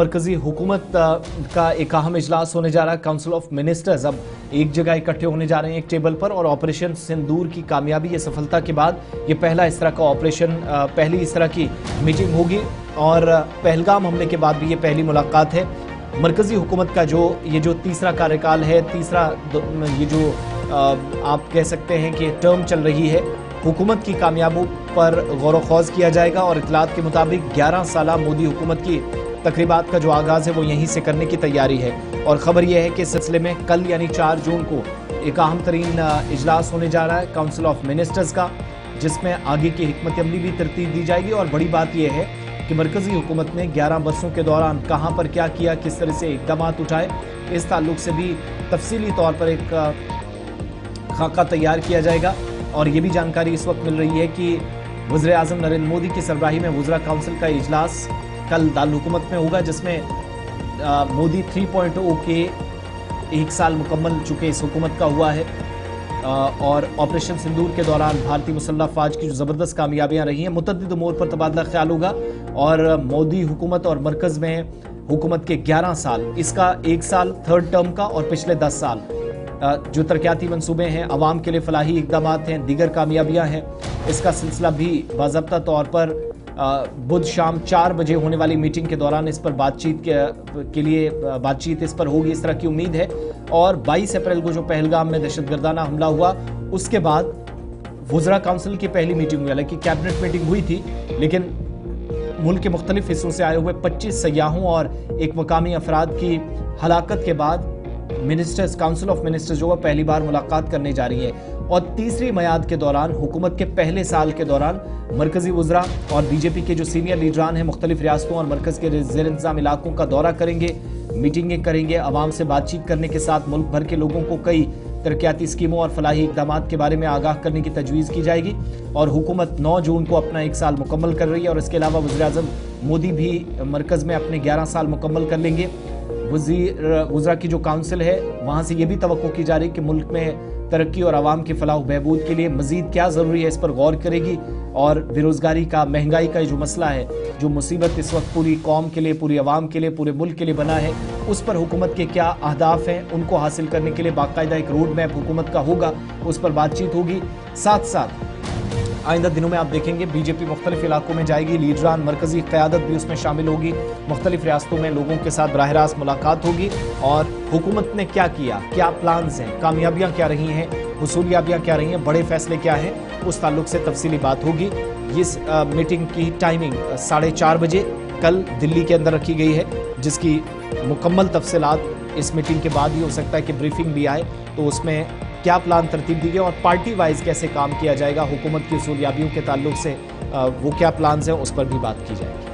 मरकजी हुकूमत का एक अहम इजलास होने जा रहा है। काउंसिल ऑफ मिनिस्टर्स अब एक जगह इकट्ठे होने जा रहे हैं एक टेबल पर, और ऑपरेशन सिंदूर की कामयाबी, ये सफलता के बाद ये पहला इस तरह का ऑपरेशन, पहली इस तरह की मीटिंग होगी, और पहलगाम हमले के बाद भी ये पहली मुलाकात है। मरकजी हुकूमत का ये जो तीसरा कार्यकाल है, ये जो आप कह सकते हैं कि टर्म चल रही है, हुकूमत की कामयाबी पर गौर-व-खौज किया जाएगा। और इतलात के मुताबिक 11 साला मोदी हुकूमत की तकरीबात का जो आगाज़ है वो यहीं से करने की तैयारी है। और ख़बर यह है कि इस सिलसिले में कल यानी 4 जून को एक अहम तरीन इजलास होने जा रहा है काउंसिल ऑफ मिनिस्टर्स का, जिसमें आगे की हिकमत अमली भी तरतीब दी जाएगी। और बड़ी बात यह है कि मरकजी हुकूमत ने 11 बरसों के दौरान कहाँ पर क्या किया, किस तरह से इक़दाम उठाए, इस ताल्लुक से भी तफसीली तौर पर एक खाका तैयार किया जाएगा। और ये भी जानकारी इस वक्त मिल रही है कि वज़ीर आज़म नरेंद्र मोदी की सरबराही में वज़रा काउंसिल का इजलास कल दारुल हुकूमत में होगा, जिसमें मोदी 3.0 के 1 साल मुकम्मल चुके इस हुकूमत का हुआ है। और ऑपरेशन सिंदूर के दौरान भारतीय मुसल्लह फ़ौज की जो ज़बरदस्त कामयाबियाँ रही हैं, मुतअद्दिद उमूर पर तबादला ख्याल होगा। और मोदी हुकूमत और मरकज़ में हुकूमत के 11 साल, इसका 1 साल थर्ड टर्म का, और पिछले 10 साल जो तरक्याती मंसूबे हैं, अवाम के लिए फलाही इक़दाम हैं, दीगर कामयाबियाँ हैं, इसका सिलसिला भी बाज़ाब्ता तौर पर बुध शाम 4 बजे होने वाली मीटिंग के दौरान इस पर बातचीत के लिए बातचीत इस पर होगी, इस तरह की उम्मीद है। और 22 अप्रैल को जो पहलगाम में दहशतगर्दाना हमला हुआ, उसके बाद वज़रा काउंसिल की पहली मीटिंग हुई। हालांकि कैबिनेट मीटिंग हुई थी, लेकिन मुल्क के मुख्तलिफ हिस्सों से आए हुए 25 सयाहों और एक मकामी अफराद की हलाकत के बाद मिनिस्टर्स, काउंसिल ऑफ मिनिस्टर्स जो है पहली बार मुलाकात करने जा रही है। और तीसरी मयाद के दौरान, हुकूमत के पहले साल के दौरान, मरकजी वज़रा और बीजेपी के जो सीनियर लीडरान हैं मुख्तलिफ रियासतों और मरकज़ के ज़ेर इंतज़ाम इलाकों का दौरा करेंगे, मीटिंगें करेंगे, आवाम से बातचीत करने के साथ मुल्क भर के लोगों को कई तरक्याती स्कीमों और फलाही इक़दाम के बारे में आगाह करने की तजवीज़ की जाएगी। और हुकूमत 9 जून को अपना 1 साल मुकम्मल कर रही है, और इसके अलावा वज़ीर आज़म मोदी भी मरकज़ में अपने 11 साल मुकम्मल कर लेंगे। वज़रा की जो काउंसिल है, वहाँ से ये भी तवक्को की जा रही है कि मुल्क में तरक्की और आवाम की फलाह बहबूद के लिए मज़ीद क्या ज़रूरी है, इस पर गौर करेगी। और बेरोज़गारी का, महंगाई का जो मसला है, जो मुसीबत इस वक्त पूरी कौम के लिए, पूरी आवाम के लिए, पूरे मुल्क के लिए बना है, उस पर हुकूमत के क्या अहदाफ हैं, उनको हासिल करने के लिए बाकायदा एक रोड मैप हुकूमत का होगा, उस पर बातचीत होगी। साथ साथ आइंदा दिनों में आप देखेंगे बीजेपी मुख्तलिफ इलाकों में जाएगी, लीडरान, मरकजी क़यादत भी उसमें शामिल होगी, मुख्तलिफ रियासतों में लोगों के साथ बराह रास्त मुलाकात होगी। और हुकूमत ने क्या किया, क्या प्लान्स हैं, कामयाबियाँ क्या रही हैं, हुसूलियाबियाँ क्या रही हैं, बड़े फैसले क्या हैं, उस ताल्लुक से तफसीली बात होगी। इस मीटिंग की टाइमिंग 4:30 बजे कल दिल्ली के अंदर रखी गई है, जिसकी मुकम्मल तफसीलात इस मीटिंग के बाद ही हो सकता है कि ब्रीफिंग भी आए, तो उसमें क्या प्लान तरतीब दी गई और पार्टी वाइज कैसे काम किया जाएगा, हुकूमत की उसूलियाबियों के ताल्लुक से वो क्या प्लान्स हैं, उस पर भी बात की जाएगी।